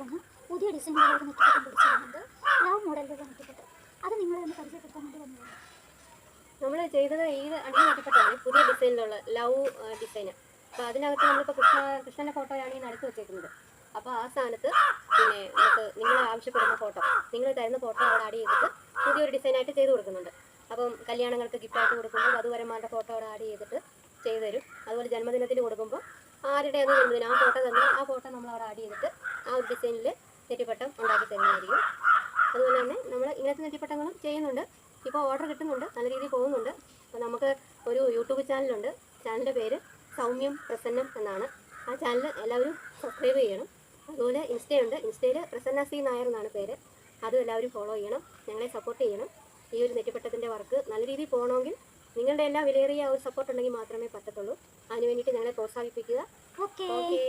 പറഞ്ഞ പുതിയ ഡിസൈനുകളൊരു നെറ്റിപ്പട്ടം പിടിച്ചിരുന്നുണ്ട്. ലവ് മോഡലിലുള്ള നെറ്റിപ്പട്ടം. അത് നിങ്ങളെ ഒന്ന് പരിചയപ്പെടുത്താൻ വേണ്ടി വന്നതാണ്. നമ്മൾ ചെയ്തത് ഈ അടിയിൽ നെറ്റിപ്പട്ടാണ് പുതിയ ഡിസൈനിലുള്ള ലവ് ഡിസൈന്. അപ്പോൾ അതിനകത്ത് നമ്മളിപ്പോൾ കൃഷ്ണൻ്റെ ഫോട്ടോയാണ് ഈ നടുക്ക് വെച്ചേക്കുന്നത്. അപ്പോൾ ആ സ്ഥാനത്ത് പിന്നെ നമുക്ക് നിങ്ങൾ ആവശ്യപ്പെടുന്ന ഫോട്ടോ, നിങ്ങൾ തരുന്ന ഫോട്ടോ അവിടെ ആഡ് ചെയ്തിട്ട് പുതിയൊരു ഡിസൈനായിട്ട് ചെയ്ത് കൊടുക്കുന്നുണ്ട്. അപ്പം കല്യാണങ്ങൾക്ക് ഗിഫ്റ്റായിട്ട് കൊടുക്കുമ്പോൾ വധുവരന്മാരുടെ ഫോട്ടോ അവിടെ ആഡ് ചെയ്തിട്ട് ചെയ്തു തരും. അതുപോലെ ജന്മദിനത്തിന് കൊടുക്കുമ്പോൾ ആരുടെയാണ് ജന്മദിനം ആ ഫോട്ടോ തന്നെ ആ ഫോട്ടോ നമ്മൾ അവിടെ ആഡ് ചെയ്തിട്ട് ആ ഒരു ഡിസൈനിൽ നെറ്റിപ്പട്ടം ഉണ്ടാക്കി തരുന്നതായിരിക്കും. അതുപോലെ തന്നെ നമ്മൾ ഇങ്ങനത്തെ നെറ്റിപ്പട്ടങ്ങളും ചെയ്യുന്നുണ്ട്. ഇപ്പോൾ ഓർഡർ കിട്ടുന്നുണ്ട്, നല്ല രീതിയിൽ പോകുന്നുണ്ട്. അപ്പോൾ നമുക്ക് ഒരു യൂട്യൂബ് ചാനലുണ്ട്. ചാനലിൻ്റെ പേര് സൗമ്യം പ്രസന്നം എന്നാണ്. ആ ചാനൽ എല്ലാവരും സബ്സ്ക്രൈബ് ചെയ്യണം. അതുപോലെ ഇൻസ്റ്റയുണ്ട്. ഇൻസ്റ്റയിൽ പ്രസന്ന സി നായർ എന്നാണ് പേര്. അതും എല്ലാവരും ഫോളോ ചെയ്യണം, ഞങ്ങളെ സപ്പോർട്ട് ചെയ്യണം. ഈ ഒരു നെറ്റിപ്പട്ടത്തിൻ്റെ വർക്ക് നല്ല രീതിയിൽ പോകണമെങ്കിൽ നിങ്ങളുടെ എല്ലാ വിലയേറിയ ഒരു സപ്പോർട്ട് ഉണ്ടെങ്കിൽ മാത്രമേ പറ്റത്തുള്ളൂ. അതിന് വേണ്ടിയിട്ട് ഞങ്ങളെ പ്രോത്സാഹിപ്പിക്കുക. ഓക്കേ. ഓക്കേ.